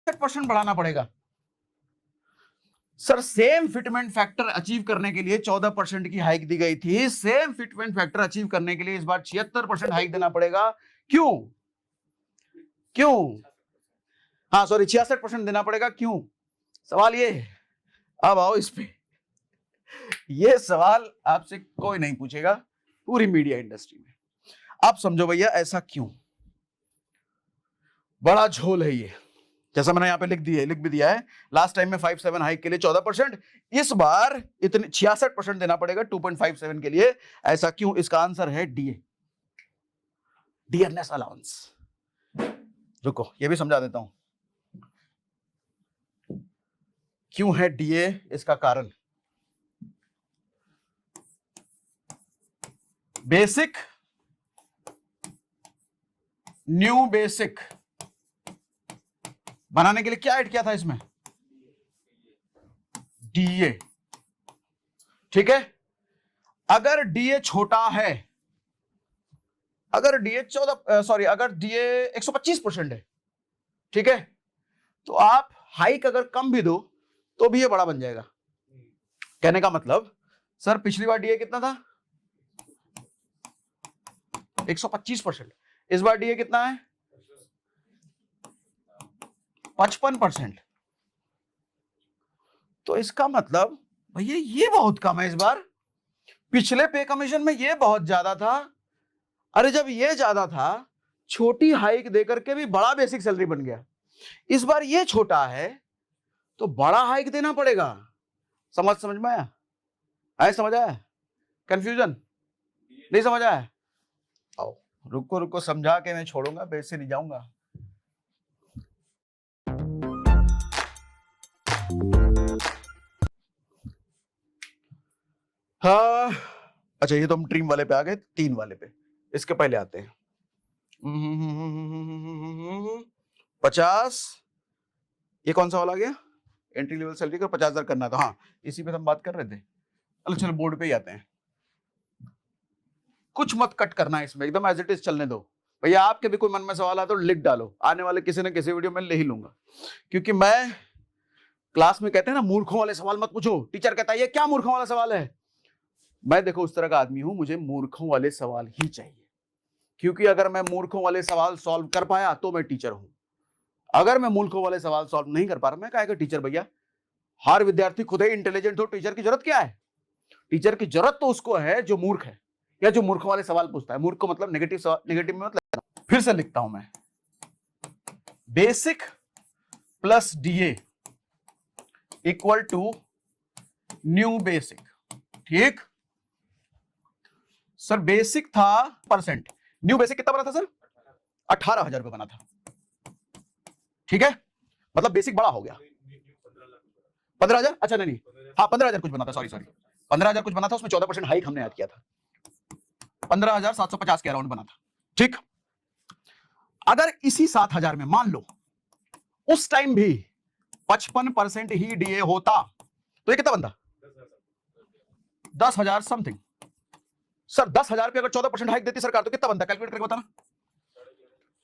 % बढ़ाना पड़ेगा। Sir same fitment factor achieve करने के लिए 14% की हाइक दी गई थी, सेम फिटमेंट फैक्टर अचीव करने के लिए इस बार 76% हाइक देना पड़ेगा। क्यों? क्यों? हाँ सॉरी 66% देना पड़ेगा। क्यों? सवाल ये है। अब आओ इस पे। ये सवाल आपसे कोई नहीं पूछेगा पूरी मीडिया इंडस्ट्री में। आप समझो भैया ऐसा क्यों? बड़ा झोल है ये, जैसा मैंने यहां पे लिख भी दिया है। लास्ट टाइम में 57 हाइक के लिए 14%, इस बार इतने 66% देना पड़ेगा 2.57 के लिए। ऐसा क्यों? इसका आंसर है डीए, डियरनेस अलाउंस। रुको ये भी समझा देता हूं क्यों है डीए, इसका कारण बेसिक, न्यू बेसिक बनाने के लिए क्या ऐड किया था इसमें? डीए। ठीक है, अगर डीए छोटा है, अगर डीए 125% है, ठीक है, तो आप हाइक अगर कम भी दो तो भी ये बड़ा बन जाएगा। कहने का मतलब सर पिछली बार डीए कितना था? 125%। इस बार डीए कितना है? 55%। तो इसका मतलब भैया ये बहुत कम है इस बार। पिछले पे कमीशन में ये बहुत ज्यादा था। अरे जब ये ज्यादा था, छोटी हाइक देकर के भी बड़ा बेसिक सैलरी बन गया। इस बार ये छोटा है तो बड़ा हाइक देना पड़ेगा। समझ में आया? समझ आया? कंफ्यूजन नहीं समझ आया? आओ रुको समझा के मैं छोड़ूंगा, बेस से नहीं जाऊंगा। हाँ अच्छा, ये तो हम ड्रीम वाले पे आ गए, 3 वाले पे। इसके पहले आते हैं 50। ये कौन सा वाला आ गया? एंट्री लेवल सैलरी का 50,000 करना था। हाँ इसी पे हम बात कर रहे थे। चलो बोर्ड पे ही आते हैं। कुछ मत कट करना है इसमें, एकदम एज इट इज चलने दो। भैया आपके भी कोई मन में सवाल आता तो लिख डालो, आने वाले किसी न किसी वीडियो में ले ही लूंगा। क्योंकि मैं क्लास में कहते हैं ना मूर्खों वाले सवाल मत पूछो, टीचर कहता है ये क्या मूर्खों वाला सवाल है। मैं देखो उस तरह का आदमी हूं, मुझे मूर्खों वाले सवाल ही चाहिए। क्योंकि अगर मैं मूर्खों वाले सवाल सॉल्व कर पाया तो मैं टीचर हूं। अगर मैं मूर्खों वाले सवाल सॉल्व नहीं कर पा रहा, मैं कहेगा टीचर भैया। हर विद्यार्थी खुद ही इंटेलिजेंट हो, टीचर की जरूरत क्या है? टीचर की जरूरत तो उसको है जो मूर्ख है या जो मूर्खों वाले सवाल पूछता है। मूर्ख को मतलब नेगेटिव में मतलब। फिर से लिखता हूं मैं, basic plus DA equal to new basic. ठीक सर, बेसिक था %, न्यू बेसिक कितना बना था सर? 18,000 रुपए बना था। ठीक है, मतलब बेसिक बड़ा हो गया। 15,000? अच्छा नहीं, हाँ 15,000 कुछ बना था, सॉरी 15,000 कुछ बना था, उसमें 14% हाइक हमने ऐड किया था, 15,750 के अराउंड बना था। ठीक, अगर इसी 7,000 में मान लो उस टाइम भी 55% ही डीए होता तो ये कितना बनता? 10,000 समथिंग। सर 10,000 पे अगर 14% हाइक देती सरकार तो कितना बनता? कैलकुलेट करके बताना।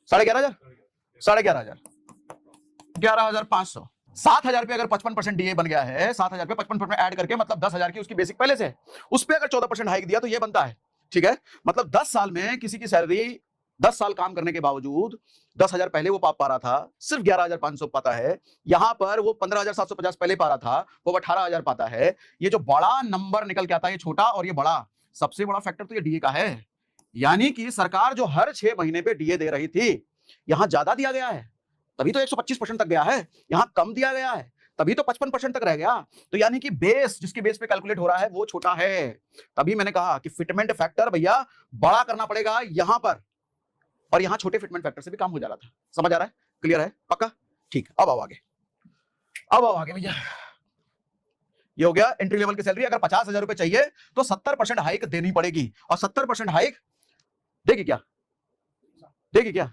11,500, 11,500, 11,500। 7,000 पे अगर 55% डीए बन गया है, 7,000 पे 55% ऐड करके मतलब 10,000 की उसकी बेसिक पहले से है, उस पे अगर 14% हाइक दिया तो ये बनता है। ठीक है, मतलब 10 साल में किसी की सैलरी 10 साल काम करने के बावजूद 10,000 पहले वो पा रहा था, सिर्फ 11,500 पाता है। यहां पर वो 15,750 पहले पा रहा था, वो 18,000 पाता है। ये जो बड़ा नंबर निकल के आता है, ये छोटा और ये बड़ा, सबसे बड़ा फैक्टर तो ये डीए का है। यानी कि सरकार जो हर 6 महीने पे डीए दे रही थी, यहां ज्यादा दिया गया है, तभी तो 125% तक गया है। यहां कम दिया गया है, तभी तो 55% तक रह गया। तो यानी कि बेस, जिसके बेस पे कैलकुलेट हो रहा है, वो छोटा है। तभी मैंने कहा कि फिटमेंट फैक्टर भैया बड़ा करना पड़ेगा यहां पर, और यहां छोटे फिटमेंट फैक्टर से भी काम हो जा रहा था। समझ आ रहा है? क्लियर है? पक्का? ठीक, अब आओ आगे, अब आओ आगे भैया। ये हो गया एंट्री लेवल की सैलरी। अगर 50,000 रुपए चाहिए तो 70% हाइक देनी पड़ेगी, और 70% हाइक देगी क्या? देगी क्या?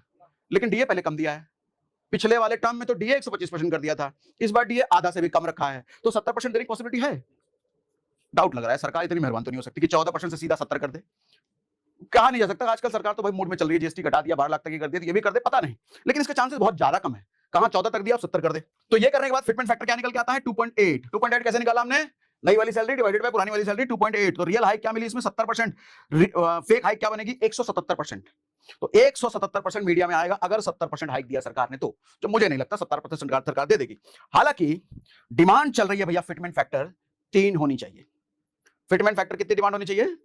लेकिन डीए पहले कम दिया है। पिछले वाले टर्म में तो डीए 125% कर दिया था, इस बार डीए आधा से भी कम रखा है, तो 70% देने की पॉसिबिलिटी है। डाउट लग रहा है, सरकार इतनी मेहरबान तो नहीं हो सकती कि 14% से सीधा 70 कर दे। कहा नहीं जा सकता, आजकल सरकार तो भाई मूड में चल रही है, जीएसटी घटा दिया, 12 लाख तक की कर दिया, तो ये भी कर दे, पता नहीं, लेकिन इसके चांसेस बहुत ज्यादा कम है। कहां 14 तक दिया, आप 70 कर दे। तो ये करने के बाद फिटमेंट फैक्टर क्या निकल के आता है 2.8। 2.8 कैसे निकाला हमने, नई वाली सैलरी डिवाइडेड बाय पुरानी वाली सैलरी 2.8। तो रियल हाइक क्या मिली इसमें 70%, फेक हाइक क्या बनेगी 177%। तो 177% मीडिया में आएगा अगर 70% हाइक दिया सरकार ने, तो जो मुझे नहीं लगता 70% सरकार दे देगी। हालांकि डिमांड चल रही है भैया फिटमेंट फैक्टर 3 होनी चाहिए। फिटमेंट फैक्टर कितनी डिमांड होनी चाहिए,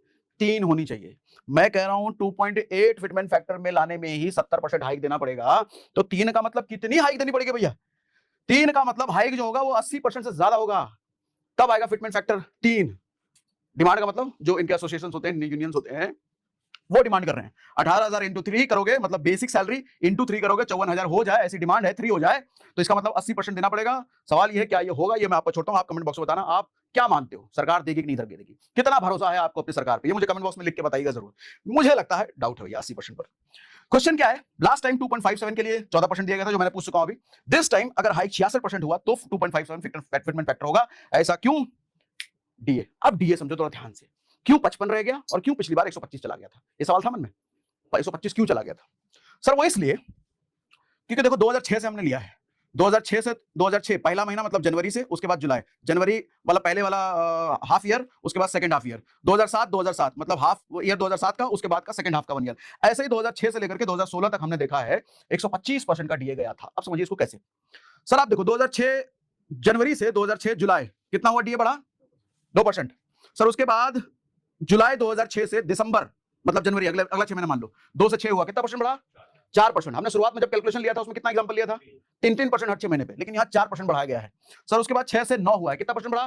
3 होनी चाहिए। मैं कह रहा हूं 2.8 फिटमेंट फैक्टर में लाने में ही 70% हाइक देना पड़ेगा। तो 3 का मतलब कितनी हाइक देनी पड़ेगी भैया, 3 का मतलब हाइक जो होगा वो 80% से ज्यादा होगा, तब आएगा फिटमेंट फैक्टर 3। डिमांड का मतलब जो इनके एसोसिएशन होते हैं, यूनियंस होते हैं, वो डिमांड कर रहे हैं 18,000 इंटू 3 करोगे, मतलब बेसिक सैलरी इंटू 3 करोगे 54,000 हो जाए, ऐसी डिमांड है 3 हो जाए, तो इसका मतलब 80% देना पड़ेगा। सवाल ये है क्या ये होगा, ये मैं आपको छोड़ता हूं, आप कमेंट बॉक्स में बताना आप क्या मानते हो, सरकार देगी कि नहीं देगी, कितना भरोसा है आपको अपनी सरकार पे, ये मुझे कमेंट बॉक्स में लिख के बताइएगा जरूर। मुझे लगता है डाउट है 80% पर। क्वेश्चन क्या है, लास्ट टाइम 2.57 के लिए 14% दिया गया था जो मैंने पूछ चुका हूं अभी। दिस टाइम अगर हाइक 66% हुआ तो 2.57 फिटमेंट फैक्टर होगा, ऐसा क्यों, डीए। अब डीए समझो थोड़ा ध्यान से, क्यों 55 रह गया और क्यों पिछली बार 125 चला गया था, ये सवाल था मन में, 125 क्यों चला गया था सर, वो इसलिए क्योंकि देखो 2006 से हमने लिया है, 2006 से 2006 पहला महीना मतलब जनवरी से, उसके बाद जुलाई, जनवरी वाला पहले वाला हाफ ईयर, उसके बाद सेकंड हाफ ईयर, 2007 मतलब हाफ ईयर 2007 का, उसके बाद का सेकंड हाफ का 1 ईयर। ऐसे ही 2006 से लेकर के 2016 तक हमने देखा है 125% का डीए गया था। अब समझिए इसको कैसे, सर आप देखो 2006 जनवरी से 2006 जुलाई कितना हुआ डीए बढ़ा 2%। सर उसके बाद जुलाई 2006 से दिसंबर मतलब जनवरी अगला 6 महीने मान लो 2 से 6 हुआ, कितना परसेंट बढ़ा 4%। हमने शुरुआत में जब कैलकुलेशन लिया था उसमें कितना एग्जांपल लिया था 3% हर 6 महीने पे, लेकिन यहाँ 4% बढ़ाया गया है। सर उसके बाद 6 से 9 हुआ है, कितना परसेंट बढ़ा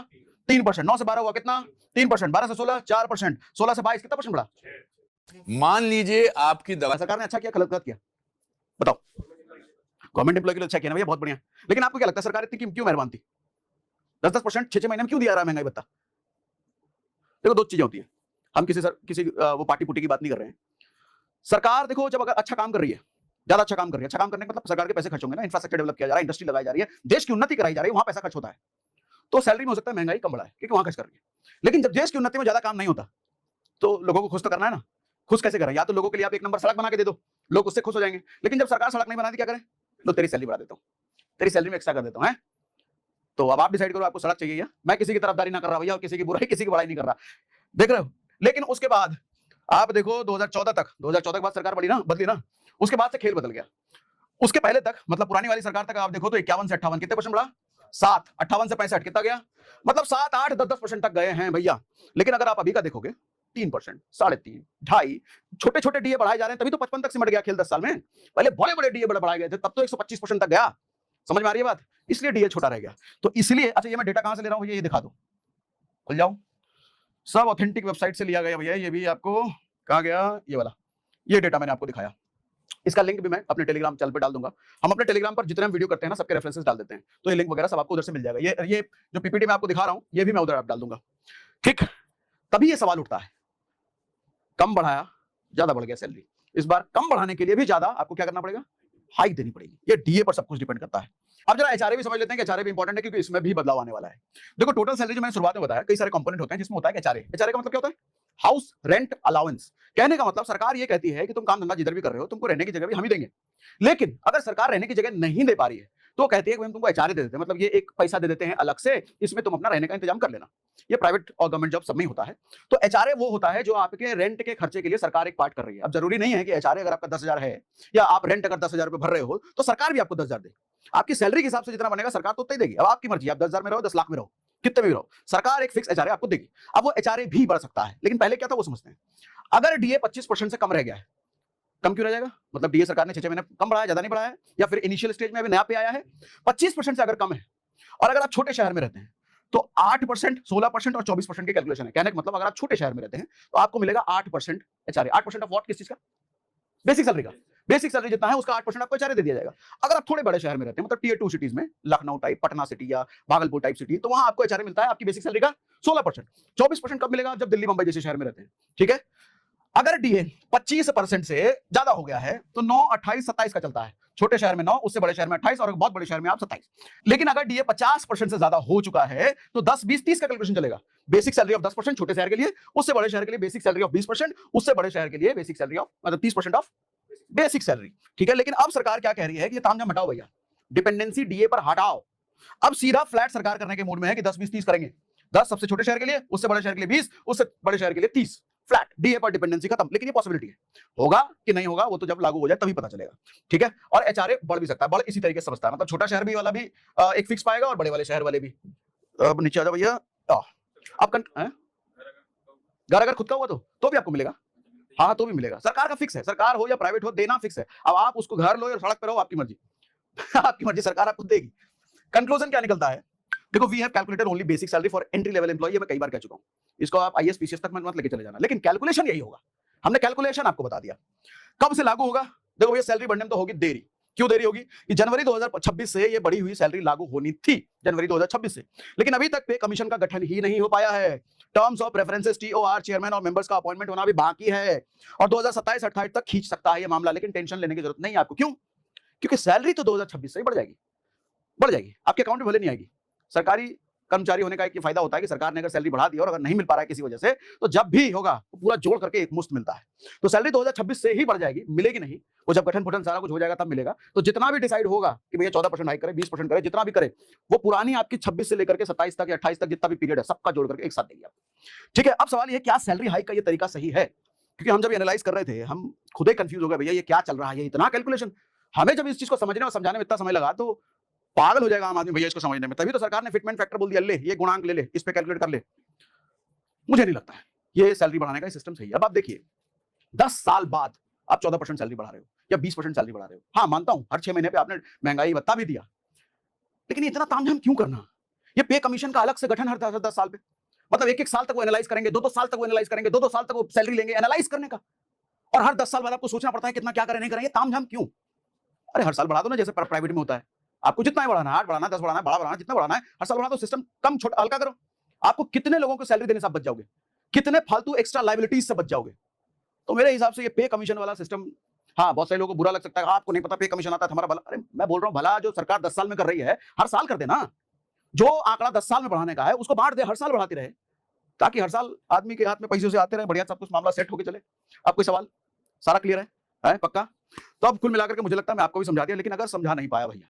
3%। 9 से 12 हुआ कितना 3%। 12 से 16 4%। 16 से 22 कितना परसेंट बढ़ा। मान लीजिए आपकी दवा, सरकार ने अच्छा किया गलत किया बताओ, गवर्नमेंट एम्प्लॉय के लिए अच्छा किया ना भैया, बहुत बढ़िया। लेकिन आपको क्या लगता है सरकार इतनी क्यों मेहरबान थी, 10% 6 महीने में क्यों दिया रहा है महंगाई भत्ता। देखो दो चीजें होती है, हम किसी वो पार्टी पुटी की बात नहीं कर रहे हैं। सरकार देखो जब अगर अच्छा काम कर रही है, ज्यादा अच्छा काम कर रही है, अच्छा काम करने का मतलब सरकार के पैसे खर्च होंगे ना, इंफ्रास्ट्रक्चर डेवलप किया जा रहा है, इंडस्ट्री लगाई जा रही है, देश की उन्नति कराई जा रही है, वहां पैसा खर्च होता है, तो सैलरी में हो सकता है महंगाई कम बढ़ा है क्योंकि वहां खर्च कर रही है। लेकिन जब देश की उन्नति में ज्यादा काम नहीं होता तो लोगों को खुश तो करना है ना, खुश कैसे करें, या तो लोगों के लिए आप 1 नंबर सड़क बना के दे दो, लोग उससे खुश हो जाएंगे। लेकिन जब सरकार सड़क नहीं बनाती क्या करें, लो तेरी सैलरी बढ़ा देता हूँ, तेरी सैलरी में एक्स्ट्रा कर देता हूँ, तो अब आप डिसाइड करो आपको सड़क चाहिए या, मैं किसी की तरफदारी ना कर रहा भैया और किसी की बुराई किसी की बड़ाई नहीं कर रहा, देख रहे हो। लेकिन उसके बाद आप देखो 2014 के बाद सरकार बदली ना, उसके बाद से खेल बदल गया। उसके पहले तक मतलब पुरानी वाली सरकार तक आप देखो तो 51 से 58 कितने परसेंट बढ़ा 7, 58 से 65 कितना गया, मतलब 7, 8, 10% तक गए हैं भैया। लेकिन अगर आप अभी का देखोगे 3%, 3.5, 2.5, छोटे छोटे डीए बढ़ाए जा रहे हैं, तभी तो 55 तक सिमट गया खेल 10 साल में। पहले बड़े बड़े डीए बढ़ाए गए थे, तब तो 125% तक गया, समझ में आ रही है बात, इसलिए डीए छोटा रह गया। तो इसलिए अच्छा ये मैं डेटा कहां से ले रहा हूं ये दिखा दो, खुल जाओ, सब ऑथेंटिक वेबसाइट से लिया गया भैया, ये भी आपको कहा गया, ये वाला ये डेटा मैंने आपको दिखाया, इसका लिंक भी मैं अपने टेलीग्राम चैनल पे डाल दूंगा। हम अपने टेलीग्राम पर जितने हम वीडियो करते हैं ना सबके रेफरेंसेस डाल देते हैं, तो ये लिंक वगैरह सब आपको उधर से मिल जाएगा। ये जो पीपीटी मैं आपको दिखा रहा हूं ये भी मैं उधर डाल दूंगा, ठीक। तभी ये सवाल उठता है, कम बढ़ाया ज्यादा बढ़ गया सैलरी, इस बार कम बढ़ाने के लिए भी ज्यादा आपको क्या करना पड़ेगा, हाइक देनी पड़ेगी। ये डीए पर सब कुछ डिपेंड करता है। अब जरा एचआरए भी समझ लेते हैं कि एचआरए भी इंपॉर्टेंट है क्योंकि इसमें भी बदलाव आने वाला है। देखो टोटल सैलरी जो मैंने शुरुआत में बताया कई सारे कंपोनेंट होते हैं जिसमें होता है एचआरए। एचआरए का मतलब क्या होता है, हाउस रेंट अलाउंस। कहने का मतलब सरकार ये कहती है कि तुम काम धंधा जिधर भी कर रहे हो तुमको रहने की जगह भी हम ही देंगे, लेकिन अगर सरकार रहने की जगह नहीं दे पा रही है तो कहती है कि हम तुमको एचआरए दे देते हैं, मतलब ये एक पैसा दे देते हैं अलग से, इसमें तुम अपना रहने का इंतजाम कर लेना। ये प्राइवेट और गवर्नमेंट जॉब सब में होता है। तो एचआरए वो होता है जो आपके रेंट के खर्चे के लिए सरकार एक पार्ट कर रही है। अब जरूरी नहीं है कि एचआरए अगर आपका 10,000 है या आप रेंट अगर 10,000 रुपए भर रहे हो तो सरकार भी आपको 10,000 दे, आपकी सैलरी के हिसाब से जितना बनेगा सरकार तो उतना ही देगी। अब आपकी मर्जी, आप 10,000 में रहो 10 लाख में रहो कितने में रहो, सरकार एक फिक्स एचआरए आपको देगी। अब वो एचआरए भी बढ़ सकता है, लेकिन पहले क्या था वो समझते हैं। अगर डीए 25% से कम रह गया है, कम क्यों रह जाएगा, मतलब डीए सरकार ने 6 महीने कम बढ़ाया, ज्यादा नहीं बढ़ाया है, या फिर इनिशियल स्टेज में अभी नया पे आया है, 25% से अगर कम है और अगर आप छोटे शहर में रहते हैं तो 8%, 16% और 24% की कैलकुलेशन है। कहने का मतलब अगर आप छोटे शहर में रहते हैं तो आपको मिलेगा 8% एचआरए। 8% ऑफ व्हाट, किस चीज का, बेसिक सैलरी का। बेसिक सैलरी जितना है उसका 8% आपको एचआरए दे दिया जाएगा। अगर आप थोड़े बड़े शहर में रहते हैं मतलब टियर 2 सिटीज में, लखनऊ टाइप, पटना सिटी या भागलपुर टाइप सिटी, तो वहां आपको एचआरए मिलता है आपकी बेसिक सैलरी का 16%। 24% कब मिलेगा, जब दिल्ली मुंबई जैसे शहर में रहते हैं, ठीक है। अगर डीए 25% से ज्यादा हो गया है तो 9, 28, 27 का चलता है। छोटे शहर में 9, उससे बड़े शहर में 28 और बहुत बड़े शहर में आप 27। लेकिन अगर डीए 50% से ज्यादा हो चुका है तो 10, 20, 30 का कैलकुलेशन चलेगा। बेसिक सैलरी ऑफ 10% छोटे शहर के लिए, उससे बड़े शहर के लिए बेसिक सैलरी ऑफ 20%, उससे बड़े शहर के लिए बेसिक सैलरी ऑफ मतलब 30% ऑफ बेसिक सैलरी, ठीक है। लेकिन अब सरकार क्या कह रही है कि ये तामझाम हटाओ भैया, डिपेंडेंसी डीए पर हटाओ। अब सीधा फ्लैट सरकार करने के मूड में है कि 10 20 30 करेंगे। 10 सबसे छोटे शहर के लिए, उससे बड़े शहर के लिए 20, उससे बड़े शहर के लिए 30। फ्लैट डीए पर डिपेंडेंसी खत्म। लेकिन ये पॉसिबिलिटी है, होगा कि नहीं होगा वो तो जब लागू हो जाए तभी पता चलेगा। ठीक है, और एचआरए बढ़ भी सकता है, बढ़ इसी तरीके से समझता है, मतलब छोटा शहर भी वाला भी एक फिक्स पाएगा और बड़े वाले शहर वाले भी। अब नीचे आ जाओ भैया। अब घर अगर खुद का हुआ तो भी आपको मिलेगा। हाँ तो भी मिलेगा, सरकार का फिक्स है, सरकार हो या प्राइवेट हो देना फिक्स है। अब आप उसको घर लो या सड़क पर रहो, आपकी मर्जी। आपकी मर्जी, सरकार आपको देगी। कंक्लूजन क्या निकलता है, देखो we have calculated only basic salary for entry level employ, ये मैं कई बार कह चुका हूं, इसको आप आईएएस पीसीएस तक मत लेके चले जाना, लेकिन कैलकुलेशन यही होगा। हमने कैलकुलेशन आपको बता दिया। कब से लागू होगा, देखो भैया सैलरी बढ़ने में तो होगी देरी। क्यों देरी होगी, कि जनवरी 2026 से ये बढ़ी हुई सैलरी लागू होनी थी, जनवरी 2026 से, लेकिन अभी तक पे कमीशन का गठन ही नहीं हो पाया है। Terms of references TOR chairman और मेंबर्स का अपॉइंटमेंट होना भी बाकी है, और 2027-28 तक खींच सकता है ये मामला, लेकिन टेंशन लेने की जरूरत नहीं है आपको। क्यों, क्योंकि सैलरी तो 2026 से ही बढ़ जाएगी, आपके अकाउंट में भले नहीं आएगी। सरकारी कर्मचारी होने का एक फायदा होता है कि सरकार ने अगर सैलरी बढ़ा दी और अगर नहीं मिल पा रहा है किसी वजह से, तो जब भी होगा वो पूरा जोड़ करके एक मुश्त मिलता है। तो सैलरी 2026 से ही बढ़ जाएगी, मिलेगी नहीं, वो जब गठन फुठन सारा कुछ हो जाएगा तब मिलेगा। तो जितना भी डिसाइड होगा कि भैया 14% हाइक करे, 20% करे, जितना भी करे, वो पुरानी आपकी 26 से लेकर के 27 तक या 28 तक जितना भी पीरियड है सबका जोड़ करके एक साथ देगी आपको। ठीक है, अब सवाल ये क्या सैलरी हाइक का ये तरीका सही है, क्योंकि हम जब एनालाइज कर रहे थे हम खुद ही कंफ्यूज हो गए, भैया ये क्या चल रहा है, इतना कैलकुलेशन। हमें जब इस चीज को समझने और समझाने में इतना समय लगा तो पागल हो जाएगा आम आदमी भैया इसको समझने में। तभी तो सरकार ने फिटमेंट फैक्टर बोल दिया, ले ये गुणांक ले, इस पे कैलकुलेट कर ले। मुझे नहीं लगता है ये सैलरी बढ़ाने का सिस्टम सही है। अब आप देखिए 10 साल बाद आप 14% सैलरी बढ़ा रहे हो या 20% सैलरी बढ़ा रहे हो, हाँ मानता हूं हर 6 महीने पे आपने महंगाई भत्ता भी दिया, लेकिन इतना तामझाम क्यों करना। ये पे कमीशन का अलग से गठन हर 10 साल पे, मतलब एक साल तक वो एनालाइज करेंगे, 2 साल तक वो एनालाइज करेंगे, 2 साल तक वो सैलरी लेंगे एनालाइज करने का, और हर 10 साल बाद आपको सोचना पड़ता है कितना क्या करें नहीं करें। ये तामझाम क्यों, अरे हर साल बढ़ा दो ना, जैसे प्राइवेट में होता है। आपको जितना ही बढ़ाना है, 8 बढ़ाना है, 10 बढ़ाना है, बड़ा बढ़ाना है, जितना बढ़ाना है हर साल बढ़ा दो, सिस्टम कम छोटा हल्का करो। आपको कितने लोगों को सैलरी देने से आप बच जाओगे, कितने फालतू एक्स्ट्रा लायबिलिटीज से बच जाओगे। तो मेरे हिसाब से ये पे कमीशन वाला सिस्टम, हाँ बहुत सारे लोगों को बुरा लग सकता है, आपको नहीं पता पे कमीशन आता है हमारा भला। अरे मैं बोल रहा हूं भला जो सरकार 10 साल में कर रही है हर साल कर देना, जो आंकड़ा 10 साल में बढ़ाने का है उसको बांट दे, हर साल बढ़ाती रहे, ताकि हर साल आदमी के हाथ में पैसे से आते रहे, बढ़िया सब कुछ मामला सेट होकर चले। अब कोई सवाल, सारा क्लियर है पक्का। तो अब कुल मिलाकर के मुझे लगता है मैं आपको भी समझा दिया, लेकिन अगर समझा नहीं पाया भैया